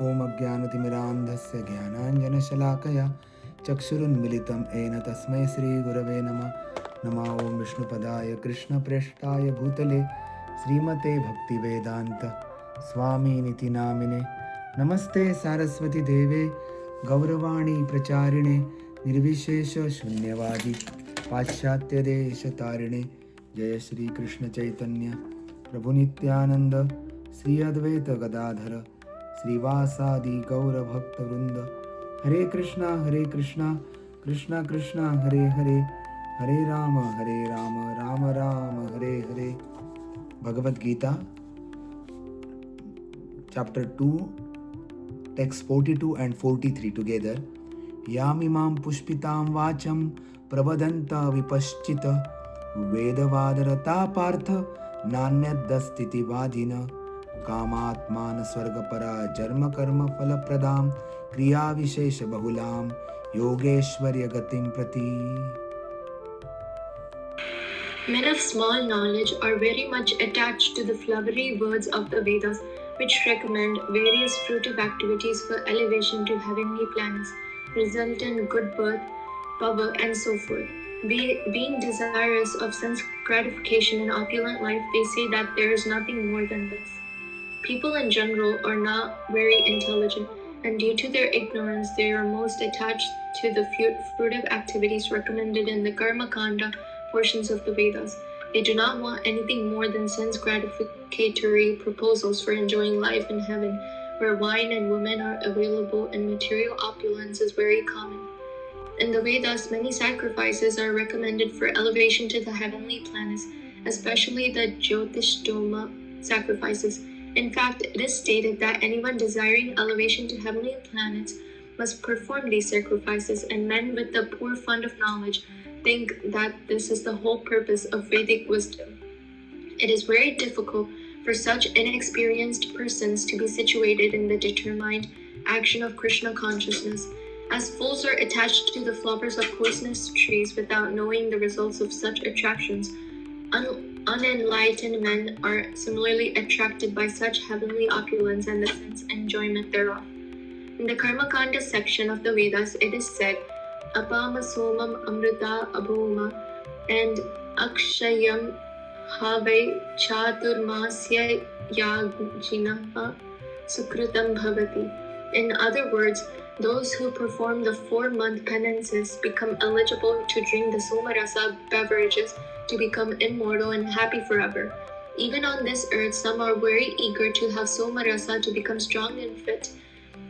ॐ अज्ञानतिमिरान्धस्य ज्ञानाञ्जनशलाकया चक्षुरुन्मिलितं येन तस्मै श्रीगुरवे नमः। नमः ॐ विष्णुपदाय कृष्णप्रेष्ठाय भूतले श्रीमते भक्तिवेदान्त स्वामिनिति नामिने। नमस्ते सारस्वती देवे गौरवाणी प्रचारिणे निर्विशेष शून्यवादी पाश्चात्यदेशतारिणे। जय श्री कृष्ण चैतन्य प्रभु नित्यानंद श्री अद्वैत गदाधर श्रीवासादि गौरभक्तवृंद। हरे कृष्णा कृष्णा कृष्णा हरे हरे, हरे Ram Ram Ram Hare Hare. Bhagavad Gita, chapter 2, text 42 and 43 together. Yamimam Puṣpitāṁ Vācaṁ pravadanta vipaschita vedavarata partha nanyadastiti vadina कामात्मान स्वर्गपरा जन्म कर्म फल प्रदाम क्रिया विशेष बहुलाम योगेश्वर्य गतिम प्रति। Men of small knowledge are very much attached to the flowery words of the Vedas, which recommend various fruitive activities for elevation to heavenly planets, result in good birth, power, and so forth. Being desirous of sense gratification and opulent life, they say that there is nothing more than this. People in general are not very intelligent, and due to their ignorance, they are most attached to the fruitive activities recommended in the karma-kanda portions of the Vedas. They do not want anything more than sense gratificatory proposals for enjoying life in heaven, where wine and women are available and material opulence is very common. In the Vedas, many sacrifices are recommended for elevation to the heavenly planets, especially the Jyotishtoma sacrifices. In fact, it is stated that anyone desiring elevation to heavenly planets must perform these sacrifices, and men with a poor fund of knowledge think that this is the whole purpose of Vedic wisdom. It is very difficult for such inexperienced persons to be situated in the determined action of Krishna consciousness, as fools are attached to the flowers of poisonous trees without knowing the results of such attractions. Unenlightened men are similarly attracted by such heavenly opulence and the sense enjoyment thereof. In the karma-kanda section of the Vedas, it is said, Apama somam amrita abhoma and akshayam have chaturmasya yajinaha sukritam bhavati. In other words, those who perform the 4-month penances become eligible to drink the somarasa beverages to become immortal and happy forever. Even on this earth, some are very eager to have somarasa to become strong and fit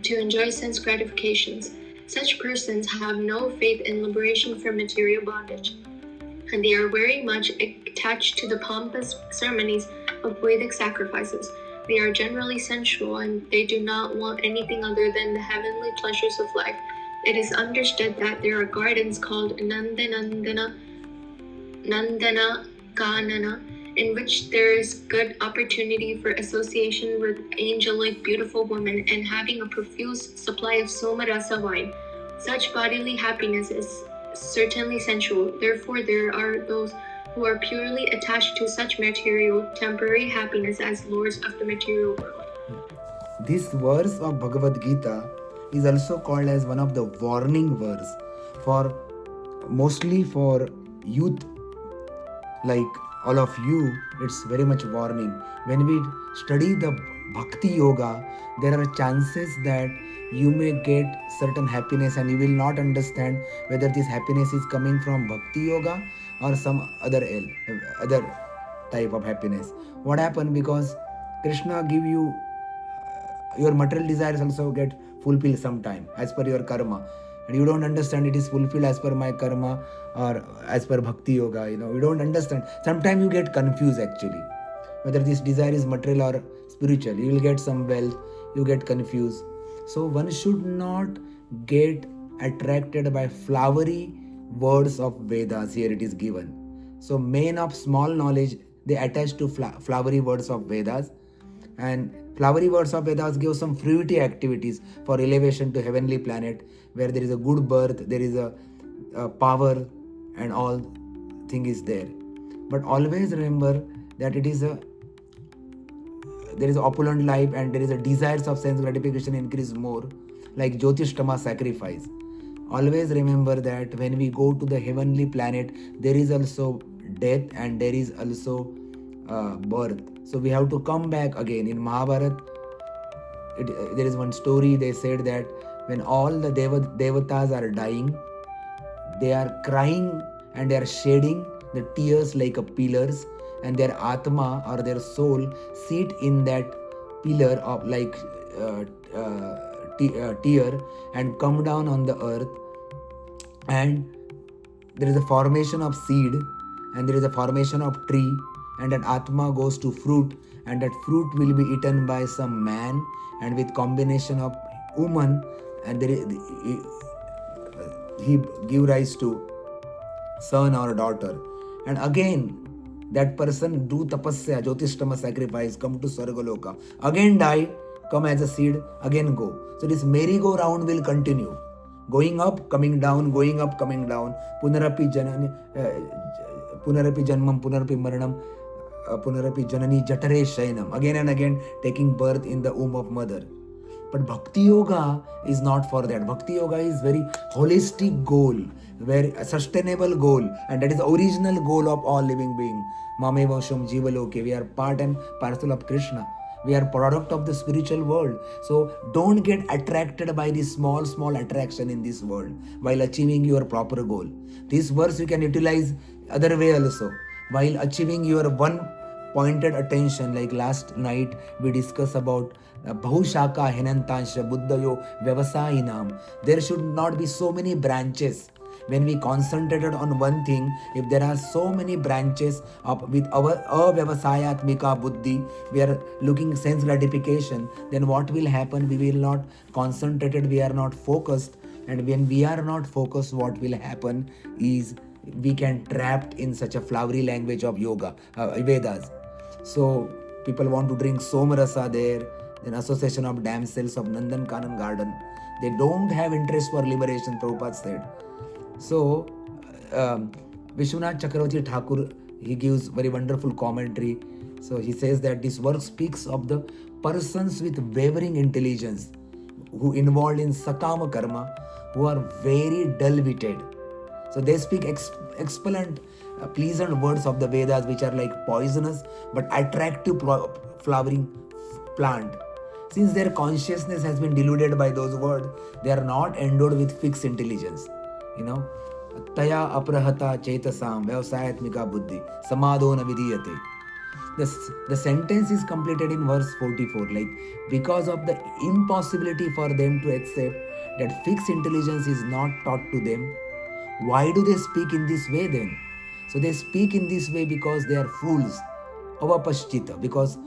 to enjoy sense gratifications. Such persons have no faith in liberation from material bondage, and they are very much attached to the pompous ceremonies of Vedic sacrifices. They are generally sensual, and they do not want anything other than the heavenly pleasures of life. It is understood that there are gardens called Nandana Kanana, in which there is good opportunity for association with angelic beautiful women and having a profuse supply of somarasa wine. Such bodily happiness is certainly sensual. Therefore, there are those who are purely attached to such material, temporary happiness as lords of the material world. This verse of Bhagavad Gita is also called as one of the warning verse for mostly for youth like all of you. It's very much warning. When we study the Bhakti Yoga, there are chances that you may get certain happiness and you will not understand whether this happiness is coming from Bhakti Yoga or some other type of happiness. What happened? Because Krishna give you your material desires also get fulfilled sometime as per your karma, and you don't understand it is fulfilled as per my karma or as per Bhakti Yoga. You don't understand. Sometimes you get confused actually whether this desire is material or spiritual. You will get some wealth, you get confused. So one should not get attracted by flowery words of Vedas. Here it is given. So men of small knowledge, they attach to flowery words of Vedas, and flowery words of Vedas give some fruitive activities for elevation to heavenly planet, where there is a good birth, there is a power, and all thing is there. But always remember that it is there is opulent life and there is a desires of sense gratification increase more, like Jyotishtama sacrifice. Always remember that when we go to the heavenly planet, there is also death and there is also birth. So we have to come back again. In Mahabharata, there is one story, they said that when all the devatas are dying, they are crying and they are shedding the tears like a pillars, and their atma or their soul sit in that pillar of like tear and come down on the earth, and there is a formation of seed and there is a formation of tree, and that atma goes to fruit, and that fruit will be eaten by some man, and with combination of woman, and there is, he give rise to son or daughter, and again that person do tapasya, Jyotishtama sacrifice, come to Sargaloka, again die, come as a seed, again go. So this merry-go-round will continue, going up, coming down, going up, coming down, punarapi janani, punarapi janmam, punarapi maranam, punarapi janani jatare shayanam, again and again taking birth in the womb of mother. But Bhakti Yoga is not for that. Bhakti Yoga is very holistic goal, very sustainable goal, and that is the original goal of all living beings. Mame Vasham Jivaloke. We are part and parcel of Krishna. We are product of the spiritual world. So don't get attracted by the small attraction in this world while achieving your proper goal. This verse you can utilize other way also. While achieving your one pointed attention, like last night we discussed about Bahushaka Henantansha Buddhayo Vyavasayinam. There should not be so many branches. When we concentrated on one thing, if there are so many branches with our avyavasayatmika buddhi, we are looking sense gratification, then what will happen? We will not concentrated, we are not focused, and when we are not focused, what will happen is we can trapped in such a flowery language of yoga, Vedas. So people want to drink Somarasa there, then association of damsels of Nandan Kanan garden. They don't have interest for liberation, Prabhupada said. So Vishwanath Chakravarti Thakur, he gives very wonderful commentary. So he says that this work speaks of the persons with wavering intelligence who involved in sakama karma, who are very dull-witted. So they speak excellent, pleasant words of the Vedas, which are like poisonous but attractive flowering plant. Since their consciousness has been deluded by those words, they are not endowed with fixed intelligence. Taya aprahata chetasam vyavasayatmika buddhi samadho na vidiyate. The sentence is completed in verse 44, like because of the impossibility for them to accept that fixed intelligence is not taught to them. Why do they speak in this way then? So they speak in this way because they are fools, avapashchita, because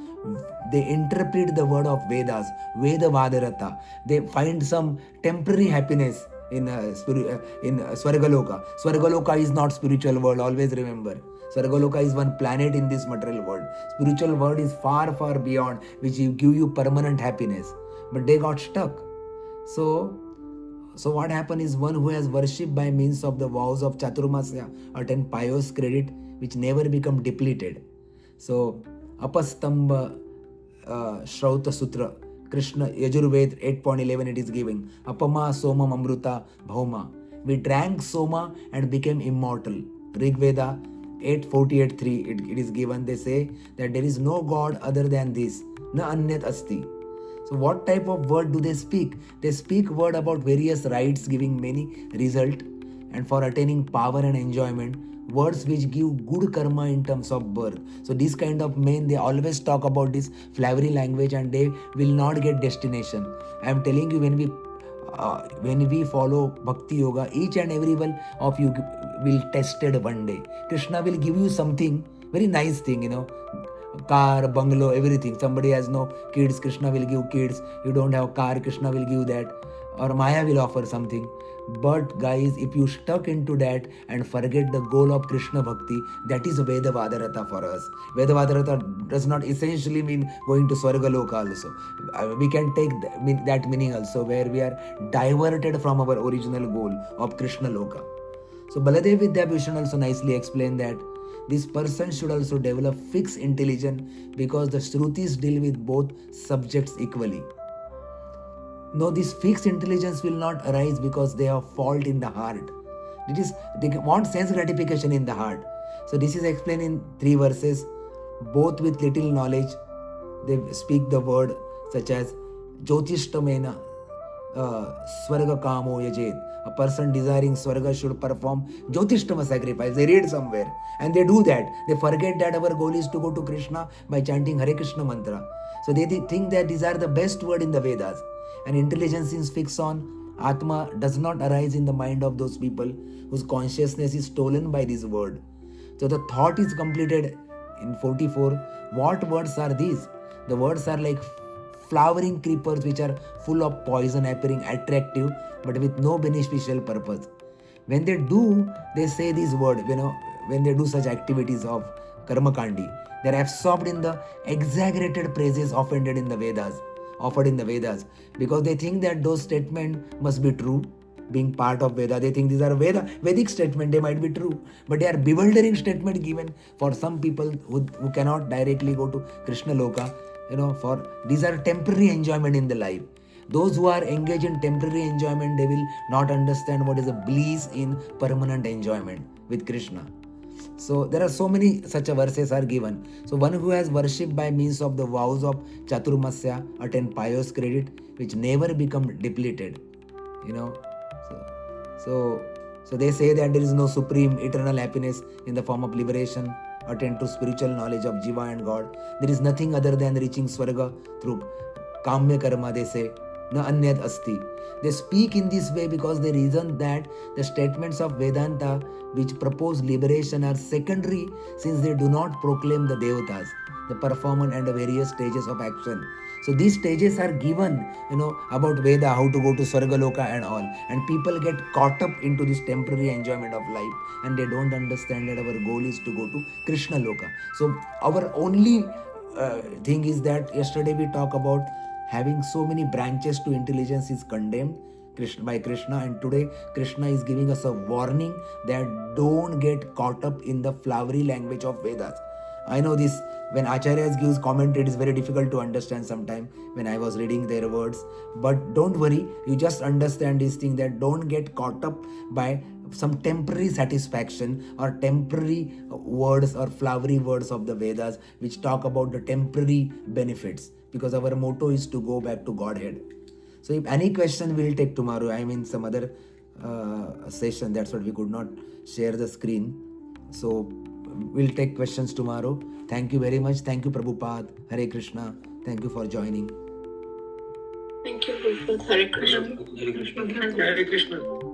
they interpret the word of Vedas, Veda Vadarata. They find some temporary happiness in Swargaloka. Swargaloka is not spiritual world, always remember. Swargaloka is one planet in this material world. Spiritual world is far, far beyond, which will give you permanent happiness. But they got stuck. So what happened is one who has worshipped by means of the vows of Chaturmasya attain pious credit which never become depleted. So Apastamba Shrauta Sutra, Krishna Yajurved 8.11 it is giving. Apama Soma Amruta Bhauma. We drank Soma and became immortal. Rig Veda 8.48.3 it is given. They say that there is no God other than this. Na anyat asti. So what type of word do they speak? They speak word about various rites giving many result, and for attaining power and enjoyment, words which give good karma in terms of birth. So this kind of men, they always talk about this flowery language and they will not get destination. I am telling you, when we follow Bhakti Yoga, each and every one of you will tested one day. Krishna will give you something, very nice thing, car, bungalow, everything. Somebody has no kids, Krishna will give kids. You don't have car, Krishna will give that. Or Maya will offer something. But guys, if you stuck into that and forget the goal of Krishna Bhakti, that is Veda Vadarata for us. Veda Vadarata does not essentially mean going to Swargaloka also. We can take that meaning also, where we are diverted from our original goal of Krishna Loka. So Baladev Vidyabhushan also nicely explained that this person should also develop fixed intelligence because the Shrutis deal with both subjects equally. No, this fixed intelligence will not arise because they have fault in the heart. They want sense gratification in the heart. So this is explained in 3 verses. Both with little knowledge, they speak the word such as Jyotishtamena Swarga Kamo Yajet. A person desiring Swarga should perform Jyotishtama sacrifice. They read somewhere and they do that. They forget that our goal is to go to Krishna by chanting Hare Krishna mantra. So they think that these are the best word in the Vedas. And intelligence is fixed on Atma does not arise in the mind of those people whose consciousness is stolen by this word. So the thought is completed in 44. What words are these? The words are like flowering creepers which are full of poison, appearing attractive but with no beneficial purpose. When they do, they say these words, when they do such activities of karma-kandi, they are absorbed in the exaggerated praises offered in the Vedas, because they think that those statements must be true. Being part of Veda, they think these are Vedic statements, they might be true, but they are bewildering statements given for some people who cannot directly go to Krishna Loka. For these are temporary enjoyment in the life. Those who are engaged in temporary enjoyment, they will not understand what is a bliss in permanent enjoyment with Krishna. So there are so many such verses are given. So one who has worshipped by means of the vows of Chaturmasya attain pious credit which never become depleted. So they say that there is no supreme eternal happiness in the form of liberation, attain to spiritual knowledge of Jiva and God. There is nothing other than reaching Swarga through Kamya Karma, they say. Na anyad asti. They speak in this way because they reason that the statements of Vedanta which propose liberation are secondary since they do not proclaim the Devatas, the performance and the various stages of action. So these stages are given, about Veda, how to go to Swarga Loka and all. And people get caught up into this temporary enjoyment of life and they don't understand that our goal is to go to Krishna Loka. So our only thing is that yesterday we talked about having so many branches to intelligence is condemned by Krishna, and today Krishna is giving us a warning that don't get caught up in the flowery language of Vedas. I know this, when Acharyas gives commentary, it is very difficult to understand sometimes when I was reading their words. But don't worry, you just understand this thing, that don't get caught up by some temporary satisfaction or temporary words or flowery words of the Vedas which talk about the temporary benefits, because our motto is to go back to Godhead. So if any question we'll take tomorrow, some other session, that's what we could not share the screen. So we'll take questions tomorrow. Thank you very much. Thank you, Prabhupada. Hare Krishna. Thank you for joining. Thank you, Prabhupada. Hare Krishna. Hare Krishna. Hare Krishna.